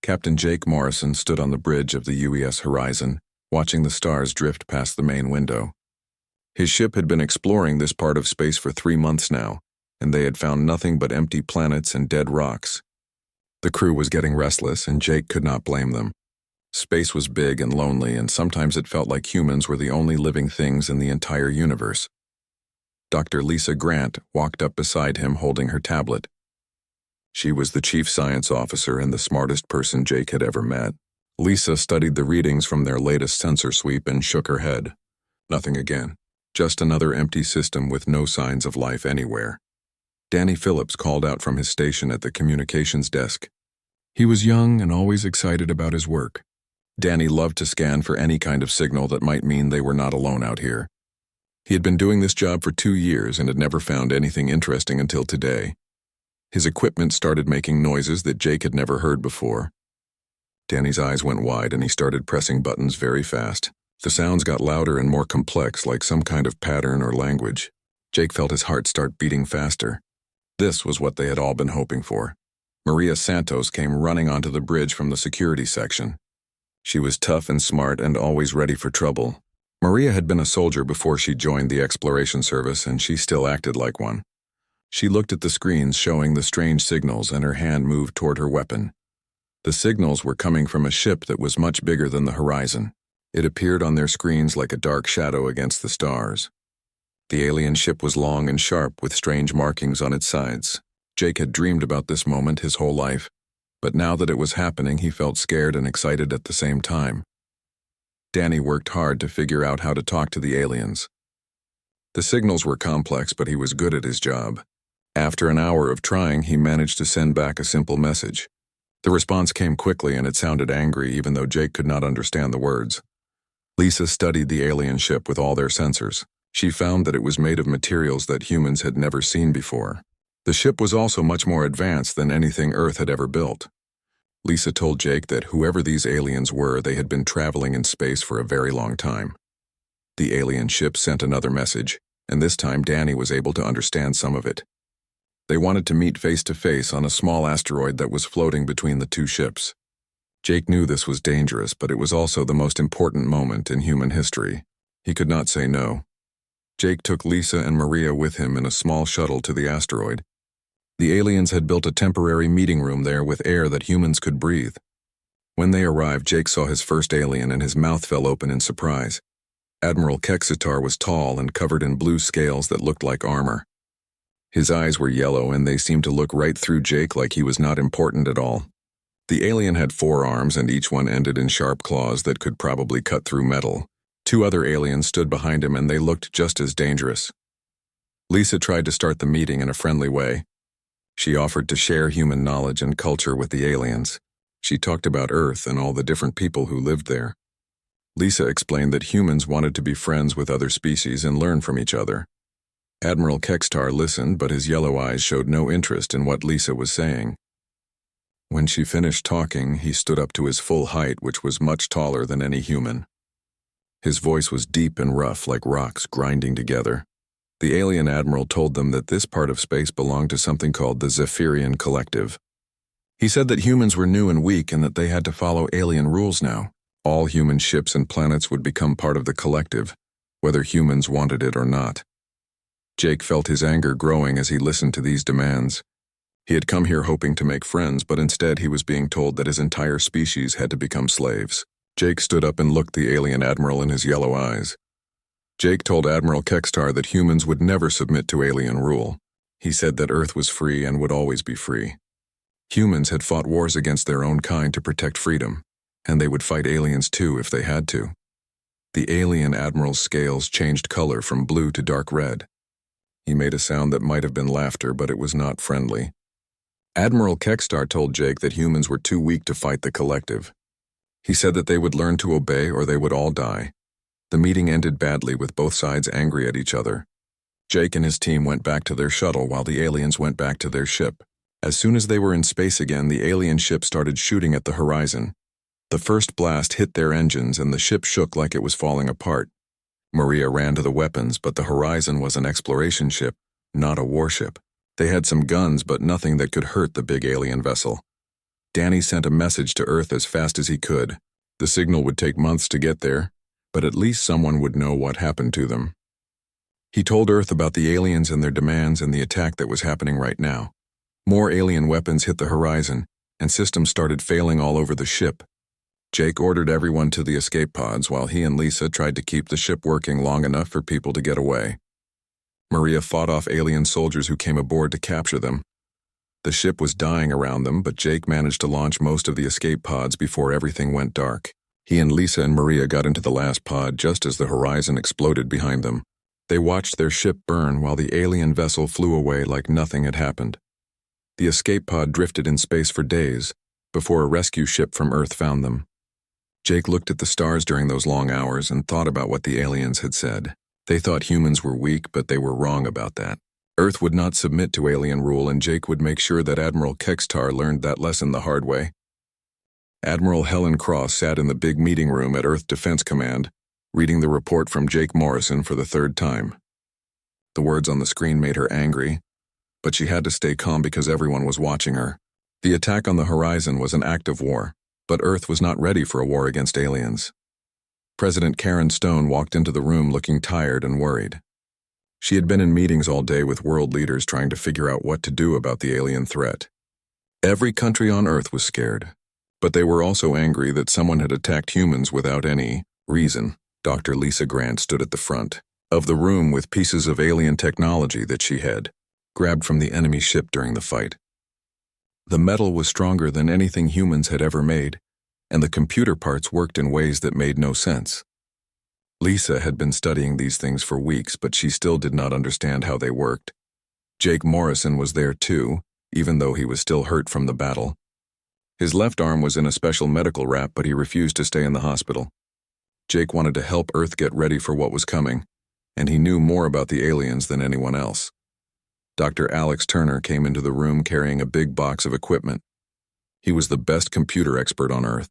Captain Jake Morrison stood on the bridge of the UES Horizon, watching the stars drift past the main window. His ship had been exploring this part of space for 3 months now, and they had found nothing but empty planets and dead rocks. The crew was getting restless, and Jake could not blame them. Space was big and lonely, and sometimes it felt like humans were the only living things in the entire universe. Dr. Lisa Grant walked up beside him holding her tablet. She was the chief science officer and the smartest person Jake had ever met. Lisa studied the readings from their latest sensor sweep and shook her head. Nothing again. Just another empty system with no signs of life anywhere. Danny Phillips called out from his station at the communications desk. He was young and always excited about his work. Danny loved to scan for any kind of signal that might mean they were not alone out here. He had been doing this job for 2 years and had never found anything interesting until today. His equipment started making noises that Jake had never heard before. Danny's eyes went wide and he started pressing buttons very fast. The sounds got louder and more complex, like some kind of pattern or language. Jake felt his heart start beating faster. This was what they had all been hoping for. Maria Santos came running onto the bridge from the security section. She was tough and smart and always ready for trouble. Maria had been a soldier before she joined the exploration service, and she still acted like one. She looked at the screens showing the strange signals, and her hand moved toward her weapon. The signals were coming from a ship that was much bigger than the horizon. It appeared on their screens like a dark shadow against the stars. The alien ship was long and sharp with strange markings on its sides. Jake had dreamed about this moment his whole life, but now that it was happening, he felt scared and excited at the same time. Danny worked hard to figure out how to talk to the aliens. The signals were complex, but he was good at his job. After an hour of trying, he managed to send back a simple message. The response came quickly, and it sounded angry, even though Jake could not understand the words. Lisa studied the alien ship with all their sensors. She found that it was made of materials that humans had never seen before. The ship was also much more advanced than anything Earth had ever built. Lisa told Jake that whoever these aliens were, they had been traveling in space for a very long time. The alien ship sent another message, and this time Danny was able to understand some of it. They wanted to meet face-to-face on a small asteroid that was floating between the two ships. Jake knew this was dangerous, but it was also the most important moment in human history. He could not say no. Jake took Lisa and Maria with him in a small shuttle to the asteroid. The aliens had built a temporary meeting room there with air that humans could breathe. When they arrived, Jake saw his first alien and his mouth fell open in surprise. Admiral Kexitar was tall and covered in blue scales that looked like armor. His eyes were yellow and they seemed to look right through Jake like he was not important at all. The alien had 4 arms and each one ended in sharp claws that could probably cut through metal. 2 other aliens stood behind him and they looked just as dangerous. Lisa tried to start the meeting in a friendly way. She offered to share human knowledge and culture with the aliens. She talked about Earth and all the different people who lived there. Lisa explained that humans wanted to be friends with other species and learn from each other. Admiral Kexitar listened, but his yellow eyes showed no interest in what Lisa was saying. When she finished talking, he stood up to his full height, which was much taller than any human. His voice was deep and rough, like rocks grinding together. The alien admiral told them that this part of space belonged to something called the Zephyrian Collective. He said that humans were new and weak and that they had to follow alien rules now. All human ships and planets would become part of the collective, whether humans wanted it or not. Jake felt his anger growing as he listened to these demands. He had come here hoping to make friends, but instead he was being told that his entire species had to become slaves. Jake stood up and looked the alien admiral in his yellow eyes. Jake told Admiral Kexitar that humans would never submit to alien rule. He said that Earth was free and would always be free. Humans had fought wars against their own kind to protect freedom, and they would fight aliens too if they had to. The alien admiral's scales changed color from blue to dark red. He made a sound that might have been laughter, but it was not friendly. Admiral Kexitar told Jake that humans were too weak to fight the collective. He said that they would learn to obey or they would all die. The meeting ended badly with both sides angry at each other. Jake and his team went back to their shuttle while the aliens went back to their ship. As soon as they were in space again, the alien ship started shooting at the horizon. The first blast hit their engines and the ship shook like it was falling apart. Maria ran to the weapons, but the Horizon was an exploration ship, not a warship. They had some guns, but nothing that could hurt the big alien vessel. Danny sent a message to Earth as fast as he could. The signal would take months to get there, but at least someone would know what happened to them. He told Earth about the aliens and their demands and the attack that was happening right now. More alien weapons hit the horizon, and systems started failing all over the ship. Jake ordered everyone to the escape pods while he and Lisa tried to keep the ship working long enough for people to get away. Maria fought off alien soldiers who came aboard to capture them. The ship was dying around them, but Jake managed to launch most of the escape pods before everything went dark. He and Lisa and Maria got into the last pod just as the horizon exploded behind them. They watched their ship burn while the alien vessel flew away like nothing had happened. The escape pod drifted in space for days before a rescue ship from Earth found them. Jake looked at the stars during those long hours and thought about what the aliens had said. They thought humans were weak, but they were wrong about that. Earth would not submit to alien rule, and Jake would make sure that Admiral Kextar learned that lesson the hard way. Admiral Helen Cross sat in the big meeting room at Earth Defense Command, reading the report from Jake Morrison for the third time. The words on the screen made her angry, but she had to stay calm because everyone was watching her. The attack on the horizon was an act of war, but Earth was not ready for a war against aliens. President Karen Stone walked into the room looking tired and worried. She had been in meetings all day with world leaders trying to figure out what to do about the alien threat. Every country on Earth was scared, but they were also angry that someone had attacked humans without any reason. Dr. Lisa Grant stood at the front of the room with pieces of alien technology that she had grabbed from the enemy ship during the fight. The metal was stronger than anything humans had ever made, and the computer parts worked in ways that made no sense. Lisa had been studying these things for weeks, but she still did not understand how they worked. Jake Morrison was there too, even though he was still hurt from the battle. His left arm was in a special medical wrap, but he refused to stay in the hospital. Jake wanted to help Earth get ready for what was coming, and he knew more about the aliens than anyone else. Dr. Alex Turner came into the room carrying a big box of equipment. He was the best computer expert on Earth,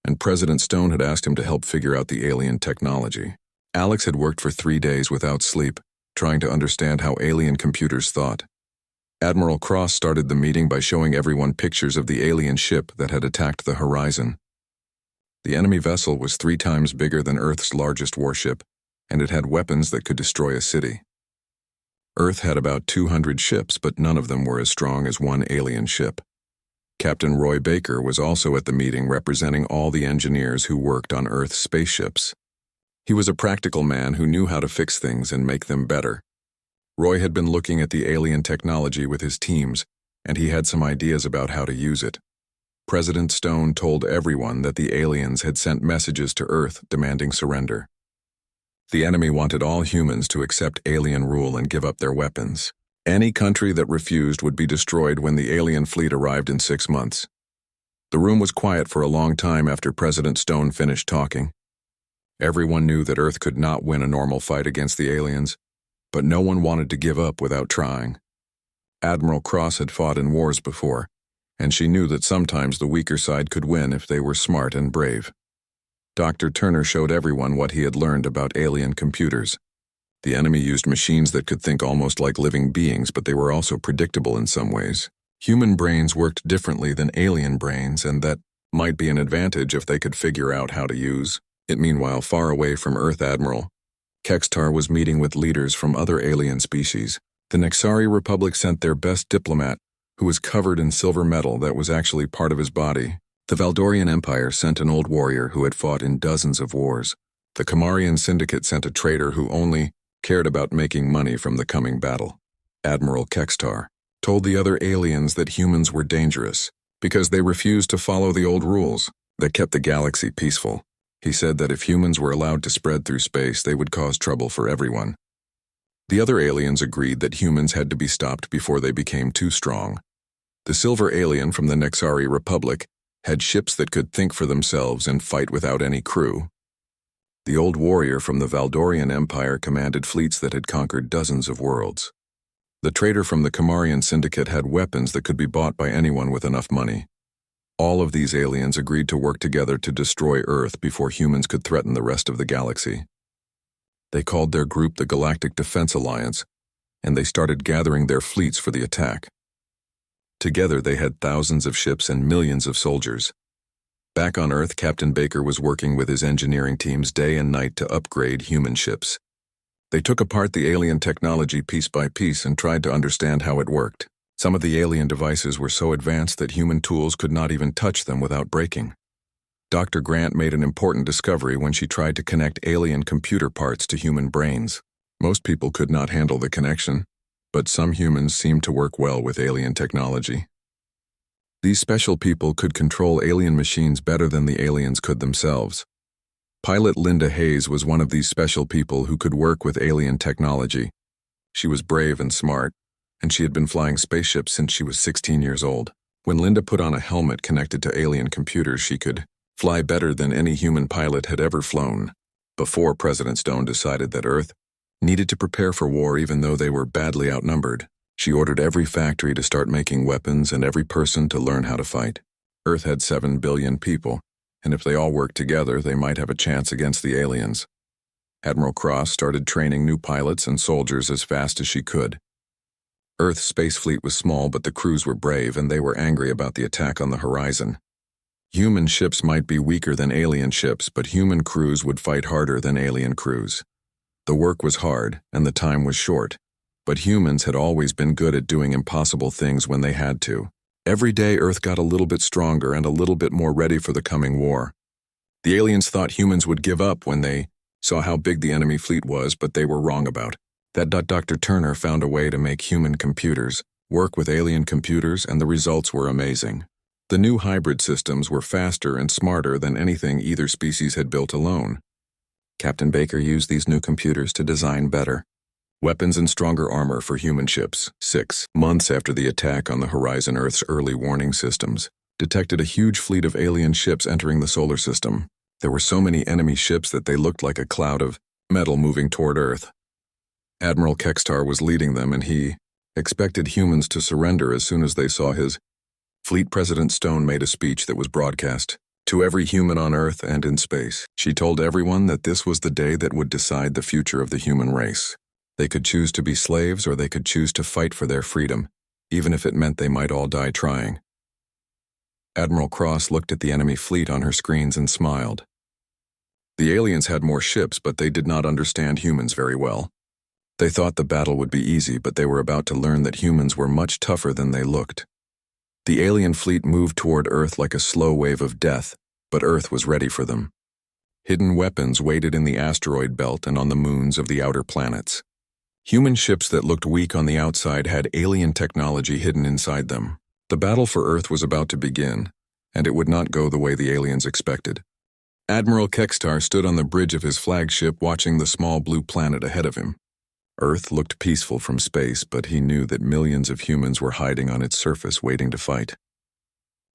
and President Stone had asked him to help figure out the alien technology. Alex had worked for 3 days without sleep, trying to understand how alien computers thought. Admiral Cross started the meeting by showing everyone pictures of the alien ship that had attacked the horizon. The enemy vessel was 3 times bigger than Earth's largest warship, and it had weapons that could destroy a city. Earth had about 200 ships, but none of them were as strong as one alien ship. Captain Roy Baker was also at the meeting representing all the engineers who worked on Earth's spaceships. He was a practical man who knew how to fix things and make them better. Roy had been looking at the alien technology with his teams, and he had some ideas about how to use it. President Stone told everyone that the aliens had sent messages to Earth demanding surrender. The enemy wanted all humans to accept alien rule and give up their weapons. Any country that refused would be destroyed when the alien fleet arrived in 6 months. The room was quiet for a long time after President Stone finished talking. Everyone knew that Earth could not win a normal fight against the aliens, but no one wanted to give up without trying. Admiral Cross had fought in wars before, and she knew that sometimes the weaker side could win if they were smart and brave. Dr. Turner showed everyone what he had learned about alien computers. The enemy used machines that could think almost like living beings, but they were also predictable in some ways. Human brains worked differently than alien brains, and that might be an advantage if they could figure out how to use it. Meanwhile, far away from Earth, Admiral Kextar was meeting with leaders from other alien species. The Nexari Republic sent their best diplomat, who was covered in silver metal that was actually part of his body. The Valdorian Empire sent an old warrior who had fought in dozens of wars. The Kamarian Syndicate sent a traitor who only cared about making money from the coming battle. Admiral Kextar told the other aliens that humans were dangerous because they refused to follow the old rules that kept the galaxy peaceful. He said that if humans were allowed to spread through space, they would cause trouble for everyone. The other aliens agreed that humans had to be stopped before they became too strong. The silver alien from the Nexari Republic had ships that could think for themselves and fight without any crew. The old warrior from the Valdorian Empire commanded fleets that had conquered dozens of worlds. The traitor from the Kamarian Syndicate had weapons that could be bought by anyone with enough money. All of these aliens agreed to work together to destroy Earth before humans could threaten the rest of the galaxy. They called their group the Galactic Defense Alliance, and they started gathering their fleets for the attack. Together they had thousands of ships and millions of soldiers. Back on Earth, Captain Baker was working with his engineering teams day and night to upgrade human ships. They took apart the alien technology piece by piece and tried to understand how it worked. Some of the alien devices were so advanced that human tools could not even touch them without breaking. Dr. Grant made an important discovery when she tried to connect alien computer parts to human brains. Most people could not handle the connection, but some humans seemed to work well with alien technology. These special people could control alien machines better than the aliens could themselves. Pilot Linda Hayes was one of these special people who could work with alien technology. She was brave and smart, and she had been flying spaceships since she was 16 years old. When Linda put on a helmet connected to alien computers, she could fly better than any human pilot had ever flown. Before President Stone decided that Earth needed to prepare for war even though they were badly outnumbered, she ordered every factory to start making weapons and every person to learn how to fight. Earth had 7 billion people, and if they all worked together, they might have a chance against the aliens. Admiral Cross started training new pilots and soldiers as fast as she could. Earth's space fleet was small, but the crews were brave, and they were angry about the attack on the horizon. Human ships might be weaker than alien ships, but human crews would fight harder than alien crews. The work was hard, and the time was short, but humans had always been good at doing impossible things when they had to. Every day, Earth got a little bit stronger and a little bit more ready for the coming war. The aliens thought humans would give up when they saw how big the enemy fleet was, but they were wrong about that. Dr. Turner found a way to make human computers work with alien computers, and the results were amazing. The new hybrid systems were faster and smarter than anything either species had built alone. Captain Baker used these new computers to design better weapons and stronger armor for human ships. 6 months after the attack on the horizon, Earth's early warning systems detected a huge fleet of alien ships entering the solar system. There were so many enemy ships that they looked like a cloud of metal moving toward Earth. Admiral Kextar was leading them, and he expected humans to surrender as soon as they saw his fleet. President Stone made a speech that was broadcast to every human on Earth and in space. She told everyone that this was the day that would decide the future of the human race. They could choose to be slaves, or they could choose to fight for their freedom, even if it meant they might all die trying. Admiral Cross looked at the enemy fleet on her screens and smiled. The aliens had more ships, but they did not understand humans very well. They thought the battle would be easy, but they were about to learn that humans were much tougher than they looked. The alien fleet moved toward Earth like a slow wave of death, but Earth was ready for them. Hidden weapons waited in the asteroid belt and on the moons of the outer planets. Human ships that looked weak on the outside had alien technology hidden inside them. The battle for Earth was about to begin, and it would not go the way the aliens expected. Admiral Kextar stood on the bridge of his flagship watching the small blue planet ahead of him. Earth looked peaceful from space, but he knew that millions of humans were hiding on its surface waiting to fight.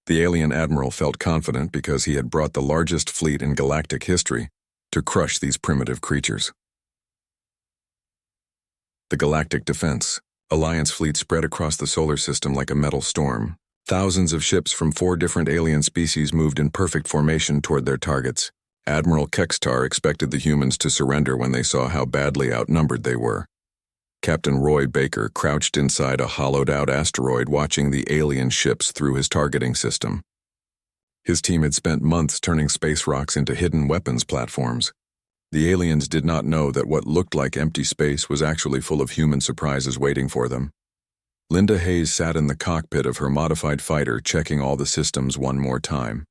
The alien admiral felt confident because he had brought the largest fleet in galactic history to crush these primitive creatures. The Galactic Defense Alliance fleet spread across the solar system like a metal storm. Thousands of ships from 4 different alien species moved in perfect formation toward their targets. Admiral Kextar expected the humans to surrender when they saw how badly outnumbered they were. Captain Roy Baker crouched inside a hollowed-out asteroid watching the alien ships through his targeting system. His team had spent months turning space rocks into hidden weapons platforms. The aliens did not know that what looked like empty space was actually full of human surprises waiting for them. Linda Hayes sat in the cockpit of her modified fighter, checking all the systems one more time.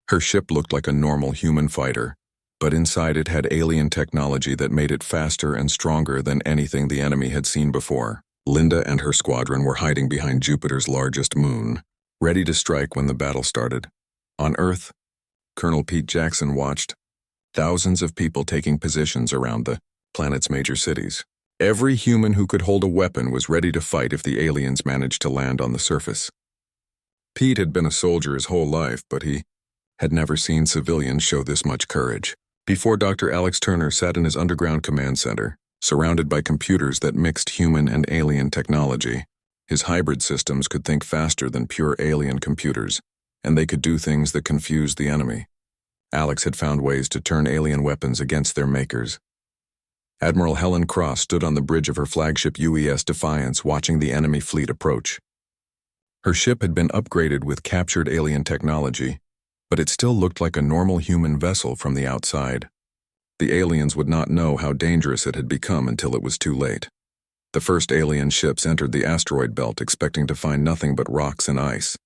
Her ship looked like a normal human fighter, but inside it had alien technology that made it faster and stronger than anything the enemy had seen before. Linda and her squadron were hiding behind Jupiter's largest moon, ready to strike when the battle started. On Earth, Colonel Pete Jackson watched thousands of people taking positions around the planet's major cities. Every human who could hold a weapon was ready to fight if the aliens managed to land on the surface. Pete had been a soldier his whole life, but he had never seen civilians show this much courage. Before Dr. Alex Turner sat in his underground command center, surrounded by computers that mixed human and alien technology. His hybrid systems could think faster than pure alien computers, and they could do things that confused the enemy. Alex had found ways to turn alien weapons against their makers. Admiral Helen Cross stood on the bridge of her flagship UES Defiance watching the enemy fleet approach. Her ship had been upgraded with captured alien technology, but it still looked like a normal human vessel from the outside. The aliens would not know how dangerous it had become until it was too late. The first alien ships entered the asteroid belt expecting to find nothing but rocks and ice.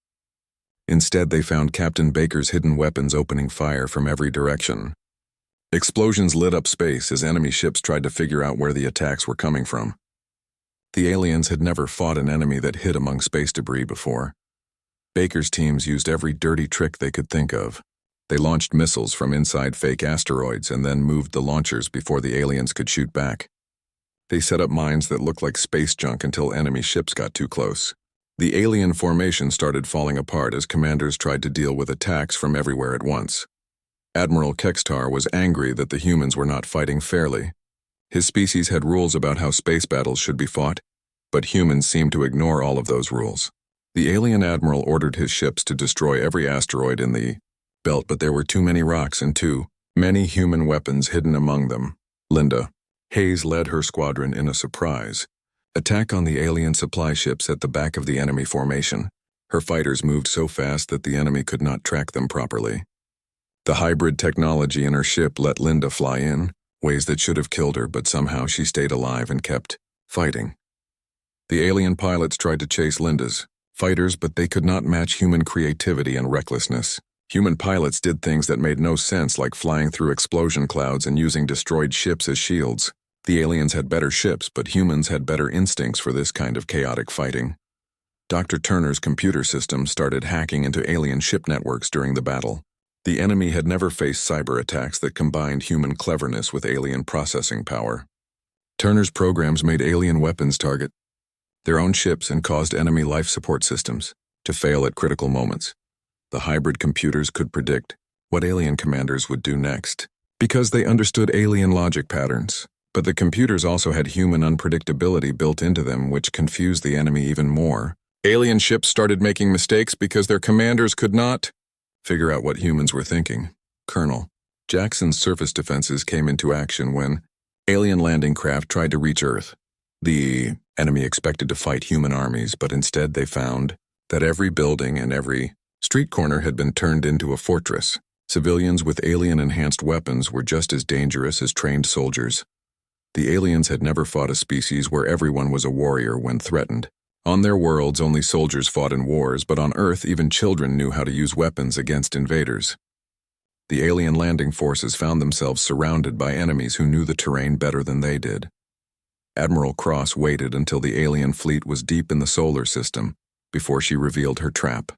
Instead, they found Captain Baker's hidden weapons opening fire from every direction. Explosions lit up space as enemy ships tried to figure out where the attacks were coming from. The aliens had never fought an enemy that hid among space debris before. Baker's teams used every dirty trick they could think of. They launched missiles from inside fake asteroids and then moved the launchers before the aliens could shoot back. They set up mines that looked like space junk until enemy ships got too close. The alien formation started falling apart as commanders tried to deal with attacks from everywhere at once. Admiral Kextar was angry that the humans were not fighting fairly. His species had rules about how space battles should be fought, but humans seemed to ignore all of those rules. The alien admiral ordered his ships to destroy every asteroid in the belt, but there were too many rocks and too many human weapons hidden among them. Linda Hayes led her squadron in a surprise attack on the alien supply ships at the back of the enemy formation. Her fighters moved so fast that the enemy could not track them properly. The hybrid technology in her ship let Linda fly in, ways that should have killed her, but somehow she stayed alive and kept fighting. The alien pilots tried to chase Linda's fighters, but they could not match human creativity and recklessness. Human pilots did things that made no sense, like flying through explosion clouds and using destroyed ships as shields. The aliens had better ships, but humans had better instincts for this kind of chaotic fighting. Dr. Turner's computer system started hacking into alien ship networks during the battle. The enemy had never faced cyber attacks that combined human cleverness with alien processing power. Turner's programs made alien weapons target their own ships and caused enemy life support systems to fail at critical moments. The hybrid computers could predict what alien commanders would do next, because they understood alien logic patterns. But the computers also had human unpredictability built into them, which confused the enemy even more. Alien ships started making mistakes because their commanders could not figure out what humans were thinking. Colonel Jackson's surface defenses came into action when alien landing craft tried to reach Earth. The enemy expected to fight human armies, but instead they found that every building and every street corner had been turned into a fortress. Civilians with alien-enhanced weapons were just as dangerous as trained soldiers. The aliens had never fought a species where everyone was a warrior when threatened. On their worlds, only soldiers fought in wars, but on Earth, even children knew how to use weapons against invaders. The alien landing forces found themselves surrounded by enemies who knew the terrain better than they did. Admiral Cross waited until the alien fleet was deep in the solar system before she revealed her trap.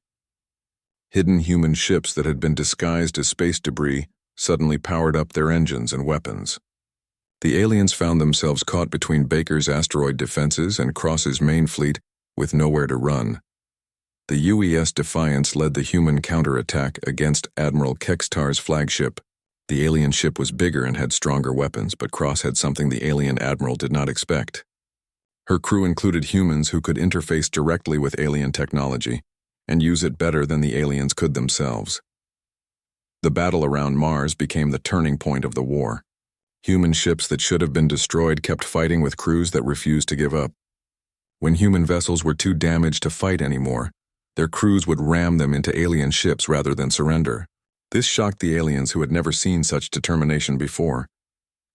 Hidden human ships that had been disguised as space debris suddenly powered up their engines and weapons. The aliens found themselves caught between Baker's asteroid defenses and Cross's main fleet with nowhere to run. The UES Defiance led the human counterattack against Admiral Kextar's flagship. The alien ship was bigger and had stronger weapons, but Cross had something the alien admiral did not expect. Her crew included humans who could interface directly with alien technology and use it better than the aliens could themselves. The battle around Mars became the turning point of the war. Human ships that should have been destroyed kept fighting with crews that refused to give up. When human vessels were too damaged to fight anymore, their crews would ram them into alien ships rather than surrender. This shocked the aliens, who had never seen such determination before.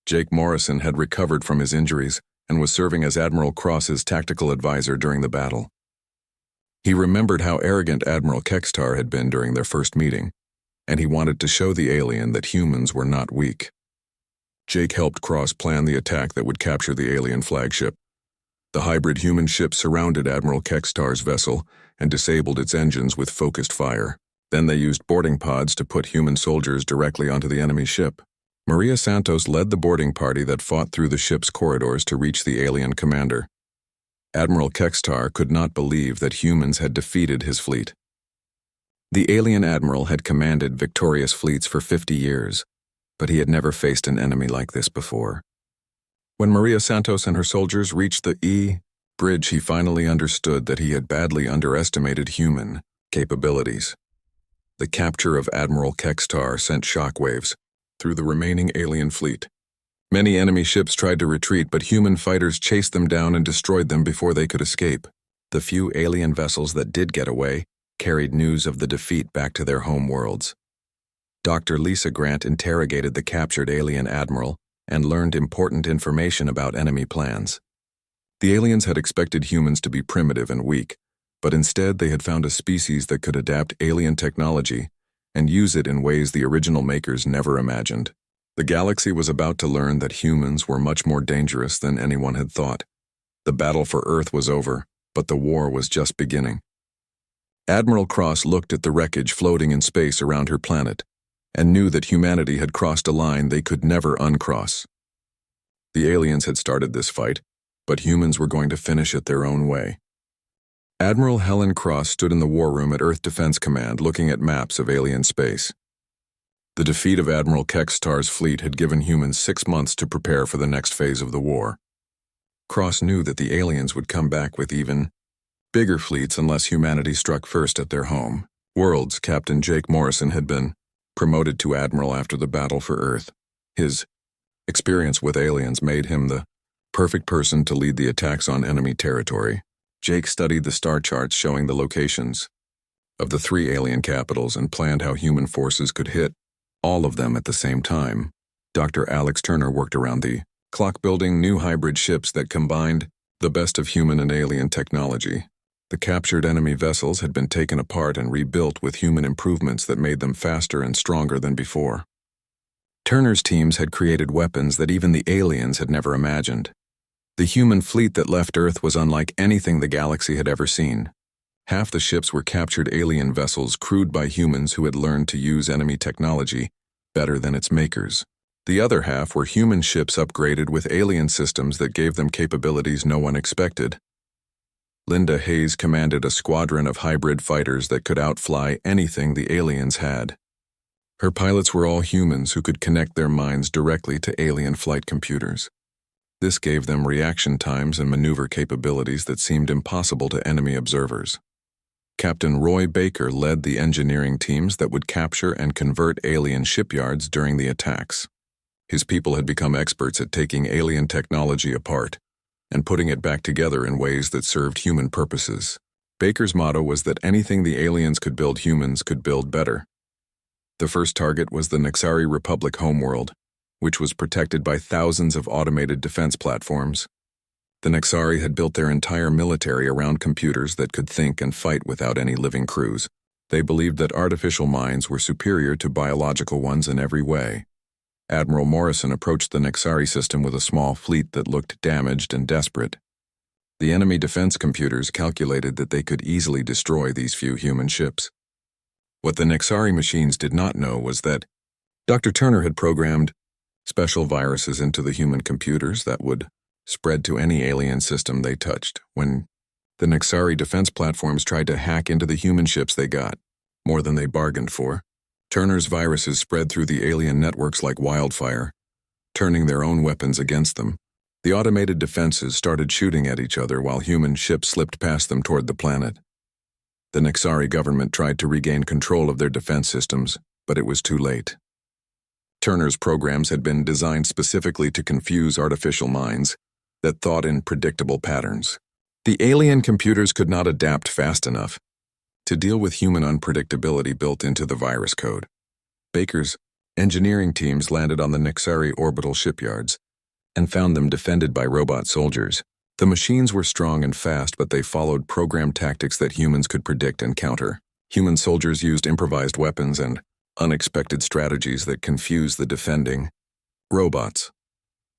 Jake Morrison had recovered from his injuries and was serving as Admiral Cross's tactical advisor during the battle. He remembered how arrogant Admiral Kextar had been during their first meeting, and he wanted to show the alien that humans were not weak. Jake helped Cross plan the attack that would capture the alien flagship. The hybrid human ship surrounded Admiral Kextar's vessel and disabled its engines with focused fire. Then they used boarding pods to put human soldiers directly onto the enemy ship. Maria Santos led the boarding party that fought through the ship's corridors to reach the alien commander. Admiral Kextar could not believe that humans had defeated his fleet. The alien admiral had commanded victorious fleets for 50 years, but he had never faced an enemy like this before. When Maria Santos and her soldiers reached the bridge, he finally understood that he had badly underestimated human capabilities. The capture of Admiral Kextar sent shockwaves through the remaining alien fleet. Many enemy ships tried to retreat, but human fighters chased them down and destroyed them before they could escape. The few alien vessels that did get away carried news of the defeat back to their home worlds. Dr. Lisa Grant interrogated the captured alien admiral and learned important information about enemy plans. The aliens had expected humans to be primitive and weak, but instead they had found a species that could adapt alien technology and use it in ways the original makers never imagined. The galaxy was about to learn that humans were much more dangerous than anyone had thought. The battle for Earth was over, but the war was just beginning. Admiral Cross looked at the wreckage floating in space around her planet and knew that humanity had crossed a line they could never uncross. The aliens had started this fight, but humans were going to finish it their own way. Admiral Helen Cross stood in the war room at Earth Defense Command looking at maps of alien space. The defeat of Admiral Kekstar's fleet had given humans 6 months to prepare for the next phase of the war. Cross knew that the aliens would come back with even bigger fleets unless humanity struck first at their home. Worlds Captain Jake Morrison had been promoted to admiral after the battle for Earth. His experience with aliens made him the perfect person to lead the attacks on enemy territory. Jake studied the star charts showing the locations of the 3 alien capitals and planned how human forces could hit all of them at the same time. Dr. Alex Turner worked around the clock building new hybrid ships that combined the best of human and alien technology. The captured enemy vessels had been taken apart and rebuilt with human improvements that made them faster and stronger than before. Turner's teams had created weapons that even the aliens had never imagined. The human fleet that left Earth was unlike anything the galaxy had ever seen. Half the ships were captured alien vessels crewed by humans who had learned to use enemy technology better than its makers. The other half were human ships upgraded with alien systems that gave them capabilities no one expected. Linda Hayes commanded a squadron of hybrid fighters that could outfly anything the aliens had. Her pilots were all humans who could connect their minds directly to alien flight computers. This gave them reaction times and maneuver capabilities that seemed impossible to enemy observers. Captain Roy Baker led the engineering teams that would capture and convert alien shipyards during the attacks. His people had become experts at taking alien technology apart and putting it back together in ways that served human purposes. Baker's motto was that anything the aliens could build, humans could build better. The first target was the Nexari Republic homeworld, which was protected by thousands of automated defense platforms. The Nexari had built their entire military around computers that could think and fight without any living crews. They believed that artificial minds were superior to biological ones in every way. Admiral Morrison approached the Nexari system with a small fleet that looked damaged and desperate. The enemy defense computers calculated that they could easily destroy these few human ships. What the Nexari machines did not know was that Dr. Turner had programmed special viruses into the human computers that would spread to any alien system they touched. When the Nexari defense platforms tried to hack into the human ships they got, more than they bargained for, Turner's viruses spread through the alien networks like wildfire, turning their own weapons against them. The automated defenses started shooting at each other while human ships slipped past them toward the planet. The Nexari government tried to regain control of their defense systems, but it was too late. Turner's programs had been designed specifically to confuse artificial minds that thought in predictable patterns. The alien computers could not adapt fast enough to deal with human unpredictability built into the virus code. Baker's engineering teams landed on the Nexari orbital shipyards and found them defended by robot soldiers. The machines were strong and fast, but they followed programmed tactics that humans could predict and counter. Human soldiers used improvised weapons and unexpected strategies that confused the defending robots.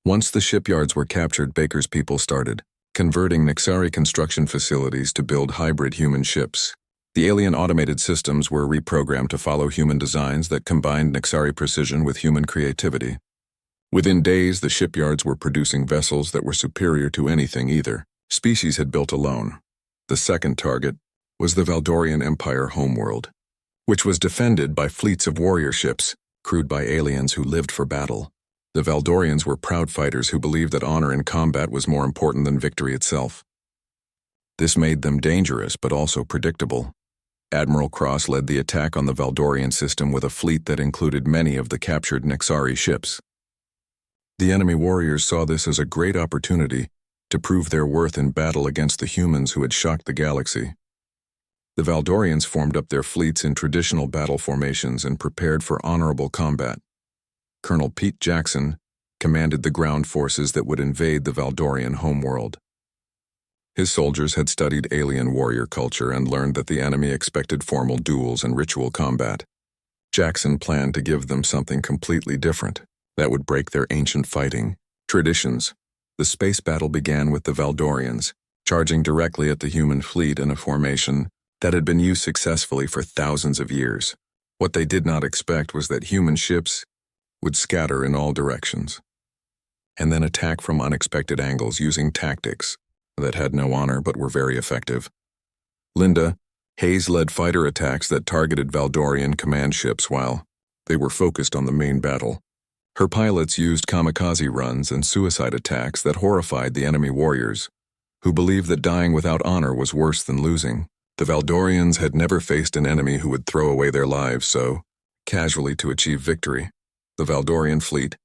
Once the shipyards were captured, Baker's people started converting Nexari construction facilities to build hybrid human ships. The alien automated systems were reprogrammed to follow human designs that combined Nexari precision with human creativity. Within days, the shipyards were producing vessels that were superior to anything either species had built alone. The second target was the Valdorian Empire homeworld, which was defended by fleets of warrior ships crewed by aliens who lived for battle. The Valdorians were proud fighters who believed that honor in combat was more important than victory itself. This made them dangerous but also predictable. Admiral Cross led the attack on the Valdorian system with a fleet that included many of the captured Nexari ships. The enemy warriors saw this as a great opportunity to prove their worth in battle against the humans who had shocked the galaxy. The Valdorians formed up their fleets in traditional battle formations and prepared for honorable combat. Colonel Pete Jackson commanded the ground forces that would invade the Valdorian homeworld. His soldiers had studied alien warrior culture and learned that the enemy expected formal duels and ritual combat. Jackson planned to give them something completely different that would break their ancient fighting traditions. The space battle began with the Valdorians charging directly at the human fleet in a formation that had been used successfully for thousands of years. What they did not expect was that human ships would scatter in all directions and then attack from unexpected angles using tactics that had no honor but were very effective. Linda Hayes led fighter attacks that targeted Valdorian command ships while they were focused on the main battle. Her pilots used kamikaze runs and suicide attacks that horrified the enemy warriors, who believed that dying without honor was worse than losing. The Valdorians had never faced an enemy who would throw away their lives so casually to achieve victory. The Valdorian fleet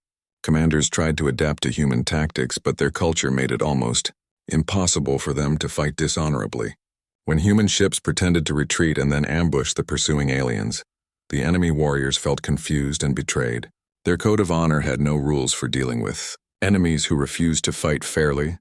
commanders tried to adapt to human tactics, but their culture made it almost impossible for them to fight dishonorably. When human ships pretended to retreat and then ambush the pursuing aliens, the enemy warriors felt confused and betrayed. Their code of honor had no rules for dealing with enemies who refused to fight fairly.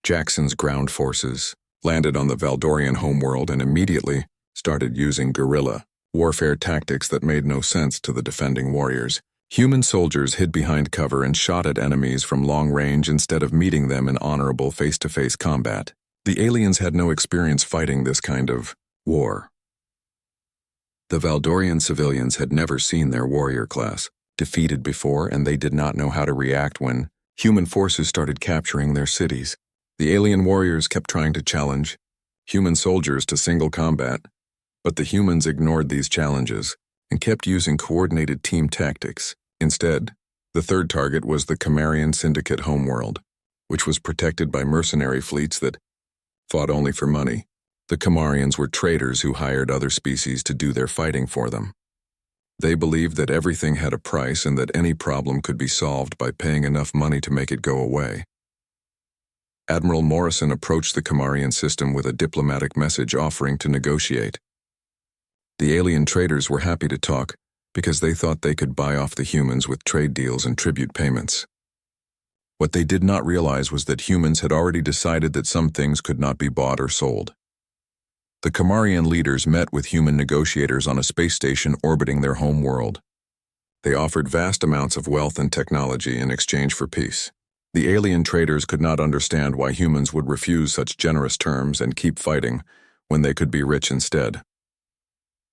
Jackson's ground forces landed on the Valdorian homeworld and immediately started using guerrilla warfare tactics that made no sense to the defending warriors. Human soldiers hid behind cover and shot at enemies from long range instead of meeting them in honorable face-to-face combat. The aliens had no experience fighting this kind of war. The Valdorian civilians had never seen their warrior class defeated before, and they did not know how to react when human forces started capturing their cities. The alien warriors kept trying to challenge human soldiers to single combat, but the humans ignored these challenges and kept using coordinated team tactics. Instead, the third target was the Camarian Syndicate homeworld, which was protected by mercenary fleets that fought only for money. The Camarians were traders who hired other species to do their fighting for them. They believed that everything had a price and that any problem could be solved by paying enough money to make it go away. Admiral Morrison approached the Camarian system with a diplomatic message offering to negotiate. The alien traders were happy to talk because they thought they could buy off the humans with trade deals and tribute payments. What they did not realize was that humans had already decided that some things could not be bought or sold. The Camarian leaders met with human negotiators on a space station orbiting their home world. They offered vast amounts of wealth and technology in exchange for peace. The alien traders could not understand why humans would refuse such generous terms and keep fighting when they could be rich instead.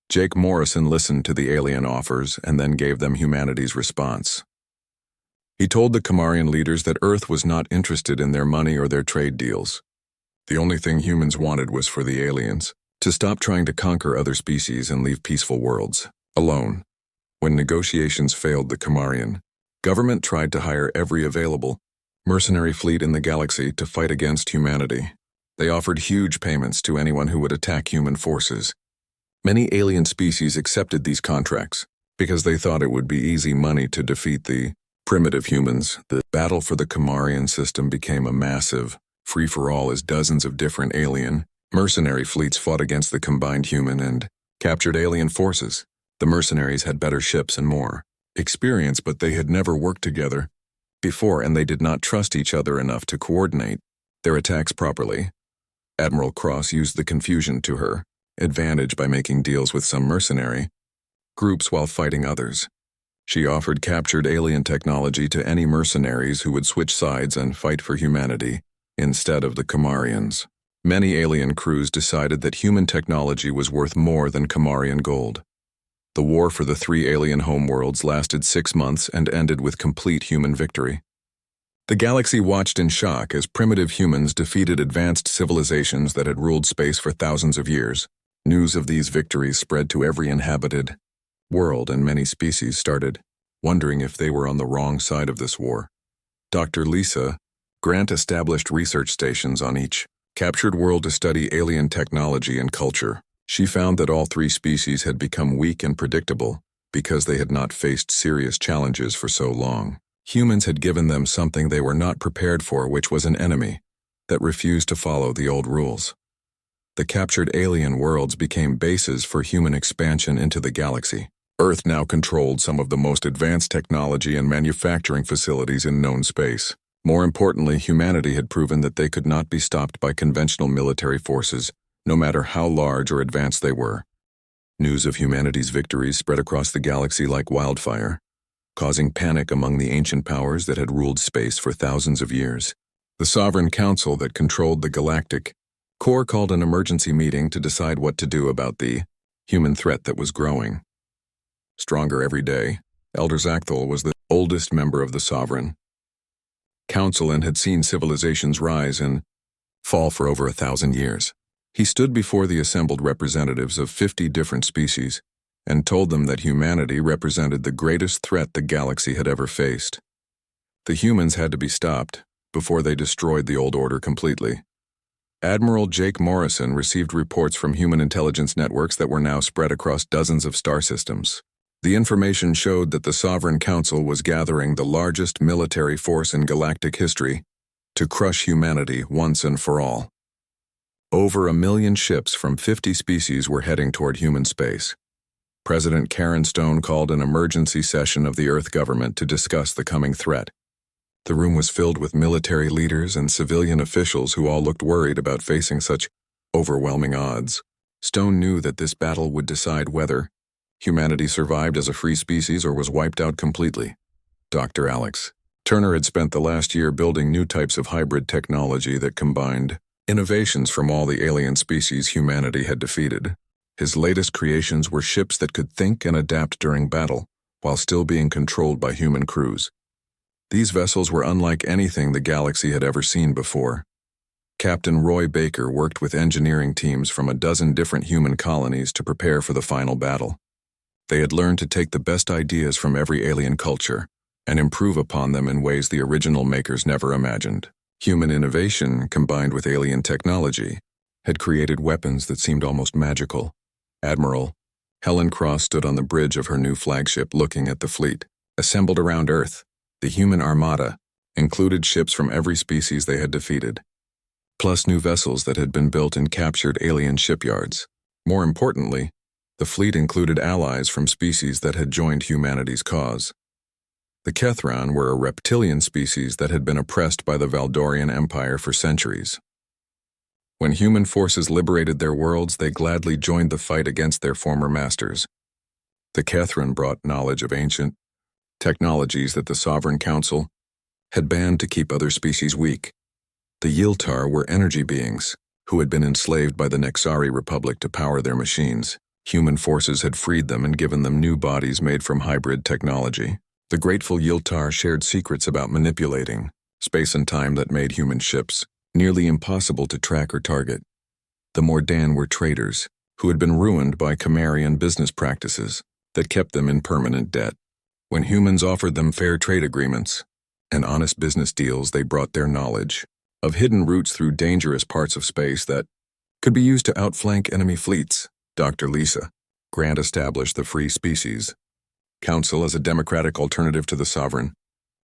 Jake Morrison listened to the alien offers and then gave them humanity's response. He told the Camarian leaders that Earth was not interested in their money or their trade deals. The only thing humans wanted was for the aliens to stop trying to conquer other species and leave peaceful worlds alone. When negotiations failed, the Camarian government tried to hire every available mercenary fleet in the galaxy to fight against humanity. They offered huge payments to anyone who would attack human forces. Many alien species accepted these contracts because they thought it would be easy money to defeat the primitive humans. The battle for the Camarian system became a massive free-for-all as dozens of different alien mercenary fleets fought against the combined human and captured alien forces. The mercenaries had better ships and more experience, but they had never worked together before, and they did not trust each other enough to coordinate their attacks properly. Admiral Cross used the confusion to her advantage by making deals with some mercenary groups while fighting others. She offered captured alien technology to any mercenaries who would switch sides and fight for humanity instead of the Camarians. Many alien crews decided that human technology was worth more than Camarian gold. The war for the 3 alien homeworlds lasted 6 months and ended with complete human victory. The galaxy watched in shock as primitive humans defeated advanced civilizations that had ruled space for thousands of years. News of these victories spread to every inhabited world, and many species started wondering if they were on the wrong side of this war. Dr. Lisa Grant established research stations on each captured world to study alien technology and culture. She found that all 3 species had become weak and predictable because they had not faced serious challenges for so long. Humans had given them something they were not prepared for, which was an enemy that refused to follow the old rules. The captured alien worlds became bases for human expansion into the galaxy. Earth now controlled some of the most advanced technology and manufacturing facilities in known space. More importantly, humanity had proven that they could not be stopped by conventional military forces, no matter how large or advanced they were. News of humanity's victories spread across the galaxy like wildfire, causing panic among the ancient powers that had ruled space for thousands of years. The Sovereign Council that controlled the Galactic Core called an emergency meeting to decide what to do about the human threat that was growing. Stronger every day, Elder Zaxthul was the oldest member of the Sovereign Council and had seen civilizations rise and fall for over 1,000 years. He stood before the assembled representatives of 50 different species and told them that humanity represented the greatest threat the galaxy had ever faced. The humans had to be stopped before they destroyed the old order completely. Admiral Jake Morrison received reports from human intelligence networks that were now spread across dozens of star systems. The information showed that the Sovereign Council was gathering the largest military force in galactic history to crush humanity once and for all. Over 1 million ships from 50 species were heading toward human space. President Karen Stone called an emergency session of the Earth government to discuss the coming threat. The room was filled with military leaders and civilian officials who all looked worried about facing such overwhelming odds. Stone knew that this battle would decide whether humanity survived as a free species or was wiped out completely. Dr. Alex Turner had spent the last year building new types of hybrid technology that combined innovations from all the alien species humanity had defeated. His latest creations were ships that could think and adapt during battle, while still being controlled by human crews. These vessels were unlike anything the galaxy had ever seen before. Captain Roy Baker worked with engineering teams from a dozen different human colonies to prepare for the final battle. They had learned to take the best ideas from every alien culture and improve upon them in ways the original makers never imagined. Human innovation, combined with alien technology, had created weapons that seemed almost magical. Admiral Helen Cross stood on the bridge of her new flagship looking at the fleet. Assembled around Earth, the human armada included ships from every species they had defeated, plus new vessels that had been built in captured alien shipyards. More importantly, the fleet included allies from species that had joined humanity's cause. The Kethran were a reptilian species that had been oppressed by the Valdorian Empire for centuries. When human forces liberated their worlds, they gladly joined the fight against their former masters. The Kethran brought knowledge of ancient technologies that the Sovereign Council had banned to keep other species weak. The Yiltar were energy beings who had been enslaved by the Nexari Republic to power their machines. Human forces had freed them and given them new bodies made from hybrid technology. The grateful Yiltar shared secrets about manipulating space and time that made human ships nearly impossible to track or target. The Mordan were traders who had been ruined by Chimerian business practices that kept them in permanent debt. When humans offered them fair trade agreements and honest business deals, they brought their knowledge of hidden routes through dangerous parts of space that could be used to outflank enemy fleets. Dr. Lisa Grant established the Free Species Council as a democratic alternative to the Sovereign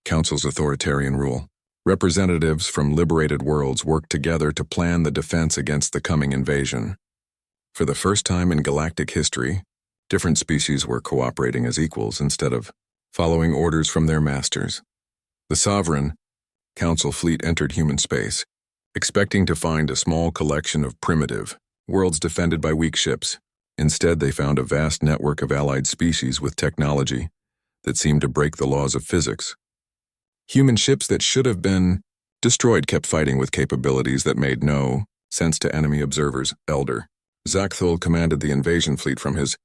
Council's authoritarian rule. Representatives from liberated worlds worked together to plan the defense against the coming invasion. For the first time in galactic history, different species were cooperating as equals instead of following orders from their masters. The Sovereign Council fleet entered human space, expecting to find a small collection of primitive worlds defended by weak ships. Instead, they found a vast network of allied species with technology that seemed to break the laws of physics. Human ships that should have been destroyed kept fighting with capabilities that made no sense to enemy observers. Elder Zaxthul commanded the invasion fleet from his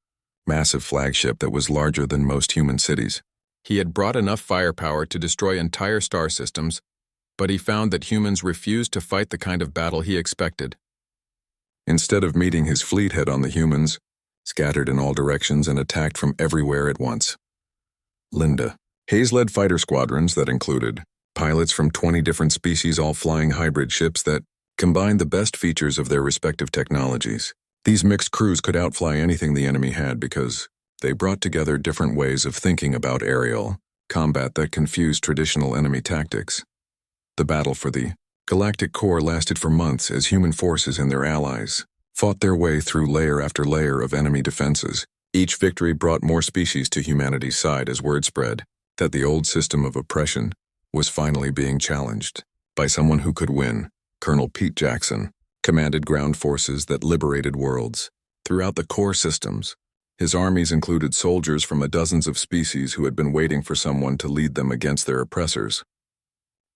massive flagship that was larger than most human cities. He had brought enough firepower to destroy entire star systems, but he found that humans refused to fight the kind of battle he expected. Instead of meeting his fleet head-on, the humans scattered in all directions and attacked from everywhere at once. Linda Hayes led fighter squadrons that included pilots from 20 different species, all flying hybrid ships that combined the best features of their respective technologies. These mixed crews could outfly anything the enemy had because they brought together different ways of thinking about aerial combat that confused traditional enemy tactics. The battle for the Galactic core lasted for months as human forces and their allies fought their way through layer after layer of enemy defenses. Each victory brought more species to humanity's side as word spread that the old system of oppression was finally being challenged by someone who could win. Colonel Pete Jackson commanded ground forces that liberated worlds. Throughout the core systems, his armies included soldiers from dozens of species who had been waiting for someone to lead them against their oppressors.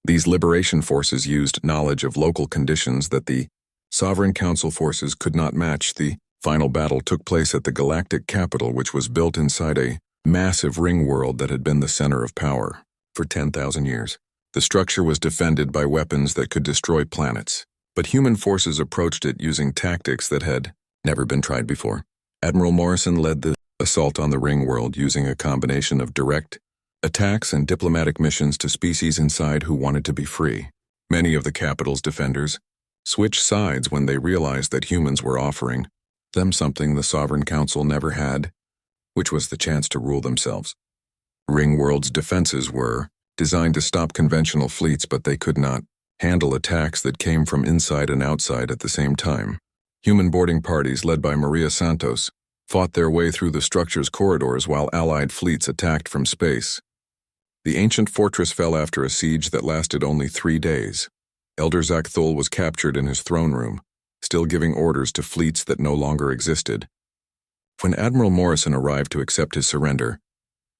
These liberation forces used knowledge of local conditions that the Sovereign Council forces could not match. The final battle took place at the galactic capital, which was built inside a massive ring world that had been the center of power for 10,000 years. The structure was defended by weapons that could destroy planets, but human forces approached it using tactics that had never been tried before. Admiral Morrison led the assault on the ring world using a combination of direct attacks and diplomatic missions to species inside who wanted to be free. Many of the capital's defenders switched sides when they realized that humans were offering them something the Sovereign Council never had, which was the chance to rule themselves. Ringworld's defenses were designed to stop conventional fleets, but they could not handle attacks that came from inside and outside at the same time. Human boarding parties led by Maria Santos fought their way through the structure's corridors while Allied fleets attacked from space. The ancient fortress fell after a siege that lasted only 3 days. Elder Zakthul was captured in his throne room, still giving orders to fleets that no longer existed. When Admiral Morrison arrived to accept his surrender,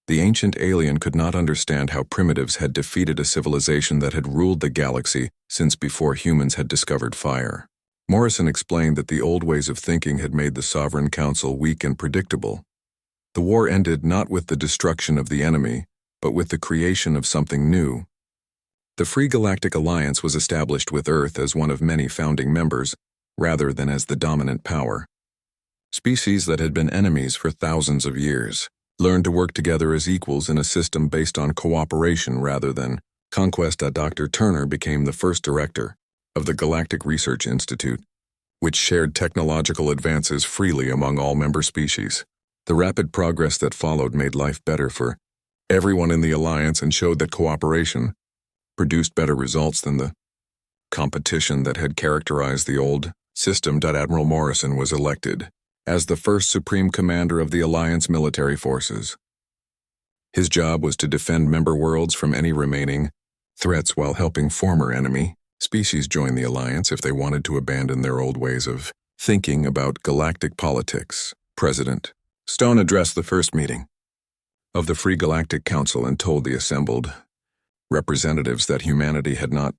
the ancient alien could not understand how primitives had defeated a civilization that had ruled the galaxy since before humans had discovered fire. Morrison explained that the old ways of thinking had made the Sovereign Council weak and predictable. The war ended not with the destruction of the enemy, but with the creation of something new. The Free Galactic Alliance was established with Earth as one of many founding members, rather than as the dominant power. Species that had been enemies for thousands of years learned to work together as equals in a system based on cooperation rather than conquest. Dr. Turner became the first director of the Galactic Research Institute, which shared technological advances freely among all member species. The rapid progress that followed made life better for everyone in the Alliance and showed that cooperation produced better results than the competition that had characterized the old system. Admiral Morrison was elected as the first Supreme Commander of the Alliance military forces. His job was to defend member worlds from any remaining threats while helping former enemy species join the Alliance if they wanted to abandon their old ways of thinking about galactic politics. President Stone addressed the first meeting of the Free Galactic Council and told the assembled representatives that humanity had not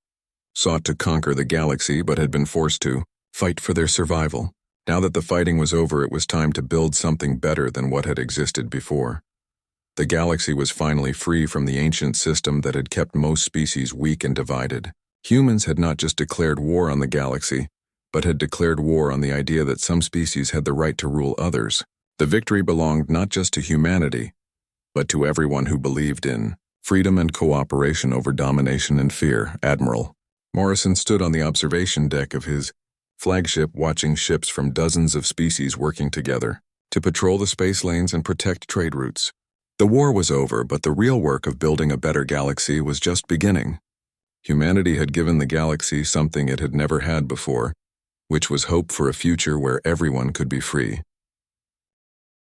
sought to conquer the galaxy but had been forced to fight for their survival. Now that the fighting was over, it was time to build something better than what had existed before. The galaxy was finally free from the ancient system that had kept most species weak and divided. Humans had not just declared war on the galaxy, but had declared war on the idea that some species had the right to rule others. The victory belonged not just to humanity, but to everyone who believed in freedom and cooperation over domination and fear. Admiral Morrison stood on the observation deck of his flagship, watching ships from dozens of species working together to patrol the space lanes and protect trade routes. The war was over, but the real work of building a better galaxy was just beginning. Humanity had given the galaxy something it had never had before, which was hope for a future where everyone could be free.